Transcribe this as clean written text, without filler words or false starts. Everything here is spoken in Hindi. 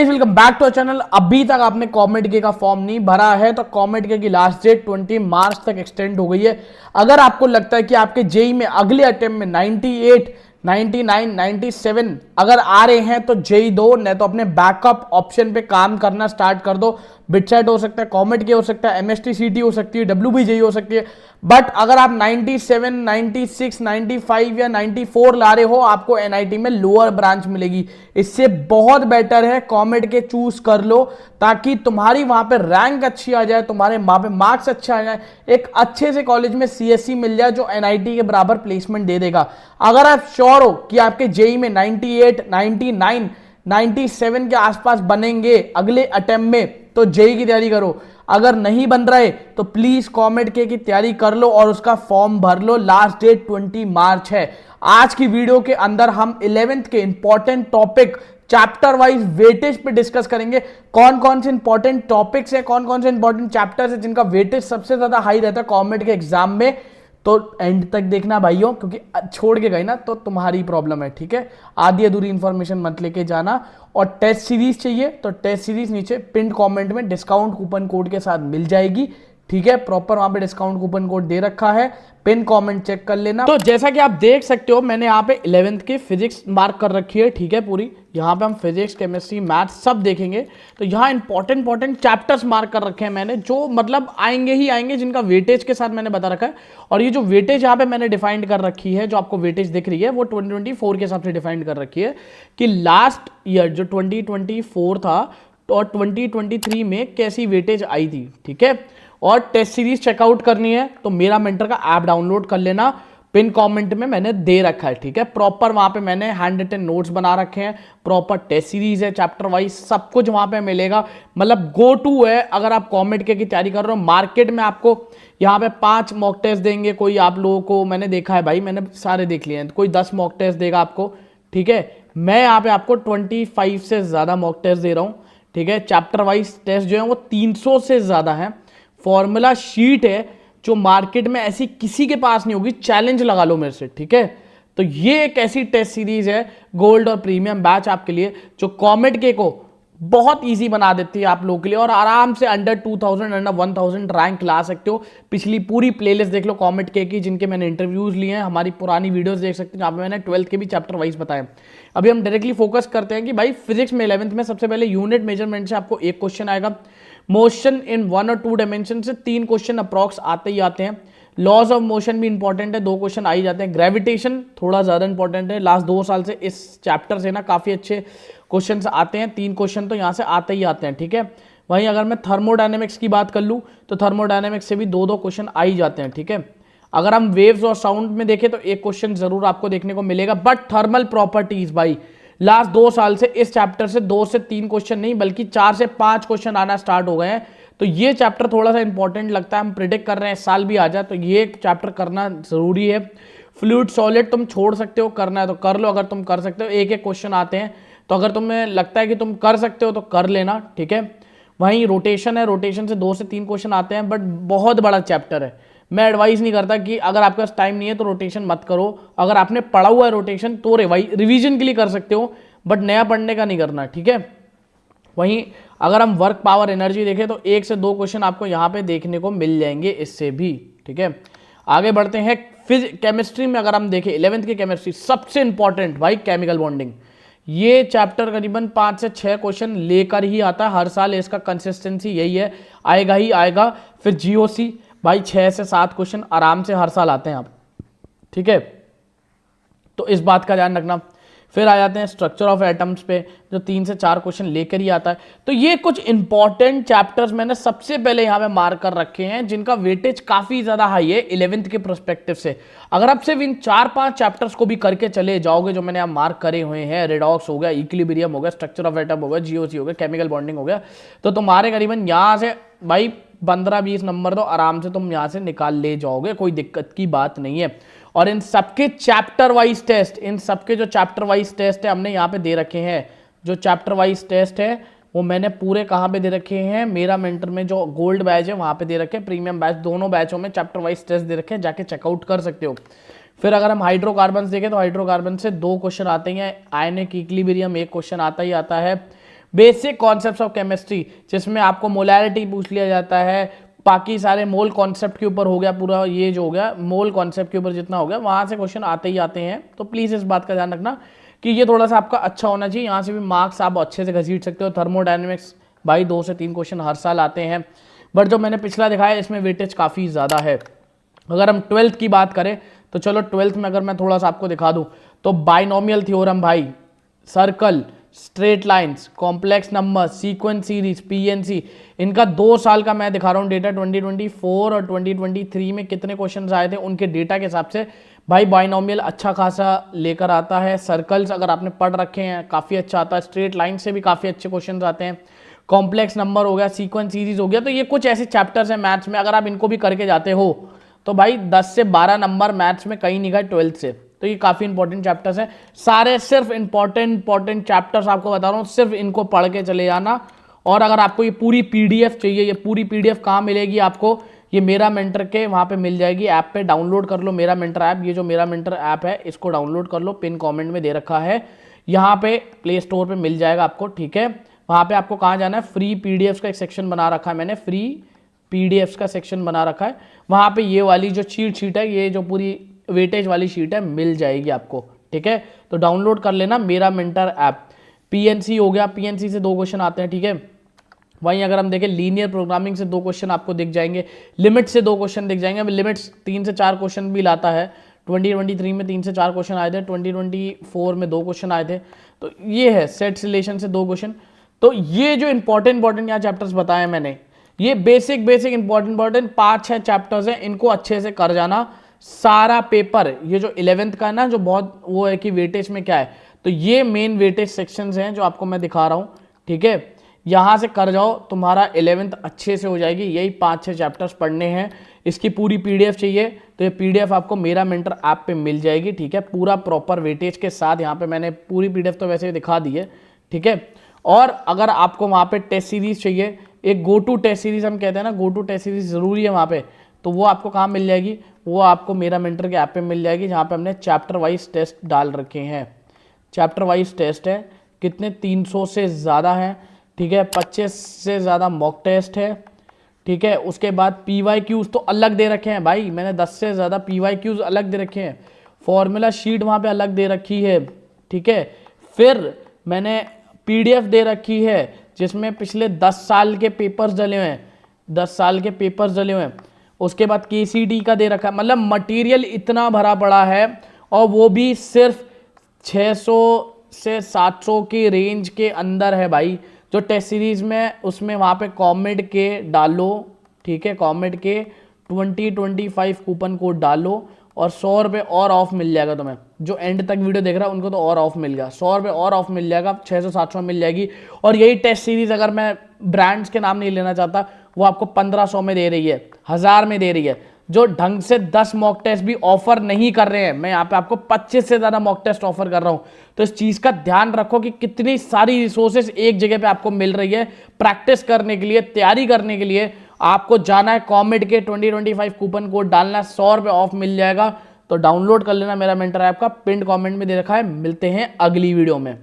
Guys welcome back to our channel. अभी तक आपने कॉमेड के का फॉर्म नहीं भरा है तो कॉमेड के की लास्ट डेट 20 मार्च तक एक्सटेंड हो गई है। अगर आपको लगता है कि आपके जेई में अगले अटेम्प्ट में 98, 99, 97 अगर आ रहे हैं तो जेई दो, नहीं तो अपने बैकअप ऑप्शन पे काम करना स्टार्ट कर दो। बिटसेट हो सकता है, कॉमेड के हो सकता है, एमएसटी सीटी हो सकती है, डब्ल्यूबीजेई हो सकती है। बट अगर आप 97, 96, 95 या 94 ला रहे हो, आपको एनआईटी में लोअर ब्रांच मिलेगी। इससे बहुत बेटर है कॉमेड के चूज कर लो, ताकि तुम्हारी वहां पे रैंक अच्छी आ जाए, तुम्हारे वहां पे मार्क्स अच्छे आ जाए, एक अच्छे से कॉलेज में सीएससी मिल जाए जो एनआईटी के बराबर प्लेसमेंट दे देगा। अगर आप श्योर हो कि आपके जेई में 98, 99, 97 के आसपास बनेंगे अगले अटेम्प्ट में, तो जेई की तैयारी करो। अगर नहीं बन रहा है तो प्लीज कॉमेड के की तैयारी कर लो और उसका फॉर्म भर लो। लास्ट डेट 20 मार्च है। आज की वीडियो के अंदर हम 11th के important topic chapter wise weightage पे डिस्कस करेंगे। कौन कौन से इंपॉर्टेंट टॉपिक्स है, कौन कौन से इंपॉर्टेंट चैप्टर्स है जिनका वेटेज सबसे ज्यादा हाई रहता है कॉमेड के एग्जाम में। तो एंड तक देखना भाइयों, क्योंकि छोड़ के गए ना तो तुम्हारी प्रॉब्लम है, ठीक है। आधी अधूरी इंफॉर्मेशन मत लेके जाना। और टेस्ट सीरीज चाहिए तो टेस्ट सीरीज नीचे पिन कमेंट में डिस्काउंट कूपन कोड के साथ मिल जाएगी, ठीक है। प्रॉपर वहां पे डिस्काउंट कूपन कोड दे रखा है, पिन कमेंट चेक कर लेना। तो जैसा कि आप देख सकते हो मैंने यहाँ पे 11th की फिजिक्स मार्क कर रखी है, ठीक है। पूरी यहाँ पे हम फिजिक्स, केमिस्ट्री, मैथ्स सब देखेंगे। तो यहाँ इंपॉर्टेंट चैप्टर्स मार्क कर रखे हैं मैंने, जो मतलब आएंगे ही आएंगे, जिनका वेटेज के साथ मैंने बता रखा है। और ये जो वेटेज यहाँ पे मैंने डिफाइंड कर रखी है, जो आपको वेटेज दिख रही है, वो 2024 के हिसाब से डिफाइंड कर रखी है कि लास्ट ईयर जो 2024 था और 2023 में कैसी वेटेज आई थी, ठीक है। और टेस्ट सीरीज चेकआउट करनी है तो मेरा मेंटर का ऐप डाउनलोड कर लेना, पिन कमेंट में मैंने दे रखा है, ठीक है। प्रॉपर वहां पे मैंने हैंड रिटन नोट्स बना रखे हैं, प्रॉपर टेस्ट सीरीज है, चैप्टर वाइज सब कुछ वहां पे मिलेगा। मतलब गो टू है अगर आप कॉमेड के की तैयारी कर रहे हो। मार्केट में आपको यहाँ पे 5 मॉक टेस्ट देंगे, कोई आप लोगों को मैंने देखा है भाई, मैंने सारे देख लिए हैं, कोई 10 मॉक टेस्ट देगा आपको, ठीक है। मैं यहाँ पे आपको 25 से ज्यादा मॉक टेस्ट दे रहा हूँ, ठीक है। चैप्टर वाइज टेस्ट जो है वो 300 से ज्यादा है। फॉर्मूला शीट है जो मार्केट में ऐसी किसी के पास नहीं होगी, चैलेंज लगा लो मेरे से, ठीक है। तो ये एक ऐसी टेस्ट सीरीज है गोल्ड और प्रीमियम बैच आपके लिए, जो कॉमेड के को बहुत इजी बना देती है आप लोगों के लिए, और आराम से अंडर 2000 अंडर 1000 रैंक ला सकते हो। पिछली पूरी प्लेलिस्ट देख लो कॉमेड के की, जिनके मैंने इंटरव्यूज लिए हैं, हमारी पुरानी वीडियोस देख सकते हो जहाँ पे मैंने 12th के भी चैप्टर वाइज बताए। अभी हम डायरेक्टली फोकस करते हैं कि भाई फिजिक्स में 11th में सबसे पहले यूनिट मेजरमेंट से आपको एक क्वेश्चन आएगा। मोशन इन 1 और 2 डायमेंशन से 3 क्वेश्चन अप्रॉक्स आते ही आते हैं। लॉज ऑफ मोशन भी इंपॉर्टेंट है, 2 क्वेश्चन आ ही जाते हैं। ग्रेविटेशन थोड़ा ज्यादा इंपॉर्टेंट है, लास्ट 2 साल से इस चैप्टर से ना काफी अच्छे क्वेश्चन आते हैं, 3 क्वेश्चन तो यहां से आते ही आते हैं, ठीक है। वहीं अगर मैं थर्मोडायनेमिक्स की बात कर लूं तो थर्मोडायनेमिक्स से भी 2-2 क्वेश्चन आ ही जाते हैं, ठीक है। अगर हम वेव्स और साउंड में देखें तो एक क्वेश्चन जरूर आपको देखने को मिलेगा। बट थर्मल प्रॉपर्टीज भाई लास्ट 2 साल से इस चैप्टर से 2 से 3 क्वेश्चन नहीं बल्कि 4 से 5 क्वेश्चन आना स्टार्ट हो गए हैं। तो ये चैप्टर थोड़ा सा इंपॉर्टेंट लगता है, हम प्रिडिक्ट कर रहे हैं इस साल भी आ जाए, तो ये चैप्टर करना जरूरी है। फ्लूइड सॉलिड तुम छोड़ सकते हो, करना है तो कर लो, अगर तुम कर सकते हो। एक एक क्वेश्चन आते हैं, तो अगर तुम्हें लगता है कि तुम कर सकते हो तो कर लेना, ठीक है। वहीं रोटेशन है, रोटेशन से 2 से 3 क्वेश्चन आते हैं, बट बहुत बड़ा चैप्टर है। मैं एडवाइस नहीं करता कि अगर आपके पास टाइम नहीं है तो रोटेशन मत करो। अगर आपने पढ़ा हुआ है रोटेशन तो रिवीजन के लिए कर सकते हो, बट नया पढ़ने का नहीं करना, ठीक है। वहीं अगर हम वर्क पावर एनर्जी देखें तो 1 से 2 क्वेश्चन आपको यहां पे देखने को मिल जाएंगे इससे भी, ठीक है। आगे बढ़ते हैं। केमिस्ट्री में अगर हम देखें 11th की केमिस्ट्री सबसे इंपॉर्टेंट भाई केमिकल बॉन्डिंग। ये चैप्टर करीबन 5 से 6 क्वेश्चन लेकर ही आता है हर साल, इसका कंसिस्टेंसी यही है, आएगा ही आएगा। फिर जीओसी भाई 6 से 7 क्वेश्चन आराम से हर साल आते हैं आप, ठीक है। तो इस बात का ध्यान रखना। फिर आ जाते हैं स्ट्रक्चर ऑफ एटम्स पे, जो 3 से 4 क्वेश्चन लेकर ही आता है। तो ये कुछ इंपॉर्टेंट चैप्टर्स मैंने सबसे पहले यहाँ पे मार्क कर रखे हैं, जिनका वेटेज काफी ज्यादा हाई है 11th के प्रोस्पेक्टिव से। अगर आप सिर्फ इन 4-5 चैप्टर्स को भी करके चले जाओगे जो मैंने यहाँ मार्क करे हुए हैं, रेडॉक्स हो गया, इक्विलिब्रियम हो गया, स्ट्रक्चर ऑफ एटम हो गया, जीओसी हो गया, केमिकल बॉन्डिंग हो गया, तो तुम्हारे करीबन यहाँ से भाई 15-20 नंबर तो आराम से तुम यहाँ से निकाल ले जाओगे, कोई दिक्कत की बात नहीं है। और इन सबके चैप्टर वाइज टेस्ट, इन सबके जो चैप्टर वाइज टेस्ट है हमने यहाँ पे दे रखे हैं। जो चैप्टर वाइज टेस्ट है वो मैंने पूरे कहाँ पे दे रखे हैं, मेरा मेंटर में जो गोल्ड बैच है वहां पे दे रखे हैं, प्रीमियम बैच दोनों बैचों में चैप्टर वाइज टेस्ट दे रखे हैं, जाके चेकआउट कर सकते हो। फिर अगर हम हाइड्रोकार्बन देखें तो हाइड्रोकार्बन से 2 क्वेश्चन आते हैं। आयनिक इक्विलिब्रियम 1 क्वेश्चन आता ही आता है। बेसिक कॉन्सेप्ट्स ऑफ केमिस्ट्री, जिसमें आपको मोलैरिटी पूछ लिया जाता है, बाकी सारे मोल कॉन्सेप्ट के ऊपर हो गया, पूरा ये जो हो गया मोल कॉन्सेप्ट के ऊपर जितना हो गया वहां से क्वेश्चन आते ही आते हैं। तो प्लीज इस बात का ध्यान रखना कि ये थोड़ा सा आपका अच्छा होना चाहिए, यहाँ से भी मार्क्स आप अच्छे से घसीट सकते हो। थर्मोडायनेमिक्स भाई 2 से 3 क्वेश्चन हर साल आते हैं, बट जो मैंने पिछला दिखाया इसमें वेटेज काफ़ी ज़्यादा है। अगर हम 12th की बात करें तो चलो 12th में अगर मैं थोड़ा सा आपको दिखा दूं तो बाइनोमियल थ्योरम भाई, circle, straight lines, complex number, sequence series, PNC, इनका 2 साल का मैं दिखा रहा हूँ डेटा। 2024 और 2023 में कितने क्वेश्चन आए थे उनके डेटा के हिसाब से भाई बाइनोमियल अच्छा खासा लेकर आता है। सर्कल्स अगर आपने पढ़ रखे हैं काफ़ी अच्छा आता है, स्ट्रेट लाइन से भी काफ़ी अच्छे क्वेश्चन आते हैं, कॉम्प्लेक्स नंबर हो गया, सीक्वेंस सीरीज हो गया। तो ये कुछ ऐसे चैप्टर्स हैं मैथ्स में, अगर आप इनको भी करके जाते हो तो भाई 10 से 12 नंबर मैथ्स में कहीं नहीं गए 12th से। तो ये काफ़ी इंपॉर्टेंट चैप्टर्स हैं, सारे सिर्फ इंपॉर्टेंट चैप्टर्स आपको बता रहा हूँ, सिर्फ इनको पढ़ के चले जाना। और अगर आपको ये पूरी पीडीएफ चाहिए, ये पूरी पीडीएफ कहाँ मिलेगी आपको, ये मेरा मेंटर के वहाँ पे मिल जाएगी, ऐप पे डाउनलोड कर लो मेरा मेंटर ऐप। ये जो मेरा मेंटर ऐप है इसको डाउनलोड कर लो, पिन कमेंट में दे रखा है, यहाँ पे प्ले स्टोर पे मिल जाएगा आपको, ठीक है। वहाँ पे आपको कहाँ जाना है, फ्री पीडीएफ का एक सेक्शन बना रखा है मैंने, फ्री पीडीएफ का सेक्शन बना रखा है, वहाँ पे ये वाली जो चीट शीट है, ये जो पूरी वेटेज वाली शीट है मिल जाएगी आपको, ठीक है। तो डाउनलोड कर लेना मेरा मेंटर ऐप। पीएनसी हो गया, पीएनसी से 2 क्वेश्चन आते हैं, ठीक है। वहीं अगर हम देखें लीनियर प्रोग्रामिंग से 2 क्वेश्चन आपको दिख जाएंगे, लिमिट से 2 क्वेश्चन दिख जाएंगे। लिमिट्स 3 से 4 क्वेश्चन भी लाता है, 2023 में 3 से 4 क्वेश्चन आए थे, 2024 में 2 क्वेश्चन आए थे। तो ये है सेट्स रिलेशन से 2 क्वेश्चन। तो ये जो इंपॉर्टेंट यहाँ चैप्टर्स बताए मैंने, ये बेसिक इंपॉर्टेंट 5-6 चैप्टर्स हैं, इनको अच्छे से कर जाना। सारा पेपर ये जो 11th का है ना, जो बहुत वो है कि वेटेज में क्या है, तो ये मेन वेटेज सेक्शंस हैं जो आपको मैं दिखा रहा हूँ, ठीक है। यहाँ से कर जाओ, तुम्हारा 11th अच्छे से हो जाएगी। यही 5-6 चैप्टर्स पढ़ने हैं। इसकी पूरी पीडीएफ चाहिए तो ये पीडीएफ आपको मेरा मेंटर ऐप पे मिल जाएगी, ठीक है, पूरा प्रॉपर वेटेज के साथ। यहाँ पे मैंने पूरी पीडीएफ तो वैसे ही दिखा दी है, ठीक है। और अगर आपको वहाँ पे टेस्ट सीरीज चाहिए, एक गो टू टेस्ट सीरीज हम कहते हैं ना, गो टू टेस्ट सीरीज ज़रूरी है वहाँ पे, तो वो आपको कहाँ मिल जाएगी, वो आपको मेरा मेंटर के ऐप पे मिल जाएगी, जहाँ पे हमने चैप्टर वाइज टेस्ट डाल रखे हैं। चैप्टर वाइज टेस्ट है, कितने 300 से ज़्यादा हैं, ठीक है, 25 से ज़्यादा मॉक टेस्ट है, ठीक है। उसके बाद PYQs तो अलग दे रखे हैं भाई, मैंने 10 से ज़्यादा PYQs अलग दे रखे हैं, फॉर्मूला शीट वहाँ पे अलग दे रखी है, ठीक है। फिर मैंने PDF दे रखी है जिसमें पिछले 10 साल के पेपर्स डले हुए हैं, 10 साल के पेपर्स डले हुए हैं। उसके बाद KCD का दे रखा है, मतलब मटेरियल इतना भरा पड़ा है, और वो भी सिर्फ 600 से 700 की रेंज के अंदर है भाई। जो टेस्ट सीरीज में उसमें वहाँ पे कॉमेड के डालो, ठीक है, कॉमेड के 2025 कूपन कोड डालो और 100 रुपये और ऑफ मिल जाएगा तुम्हें। जो एंड तक वीडियो देख रहा है उनको तो और ऑफ मिल गया, 100 रुपये और ऑफ मिल जाएगा, 600-700 मिल जाएगी। और यही टेस्ट सीरीज अगर मैं ब्रांड्स के नाम नहीं लेना चाहता, वो आपको 1500 में दे रही है, 1000 में दे रही है। जो ढंग से 10 मॉक टेस्ट भी ऑफर नहीं कर रहे हैं, मैं यहाँ पे आपको 25 से ज़्यादा मॉक टेस्ट ऑफर कर रहा हूँ। तो इस चीज़ का ध्यान रखो कि कितनी सारी रिसोर्सेज एक जगह पे आपको मिल रही है। प्रैक्टिस करने के लिए, तैयारी करने के लिए आपको जाना है कॉमेड के 2025 कूपन कोड डालना है, 100 रुपये ऑफ मिल जाएगा। तो डाउनलोड कर लेना मेरा मेंटर ऐप का, पिन कमेंट में दे रखा है। मिलते हैं अगली वीडियो में।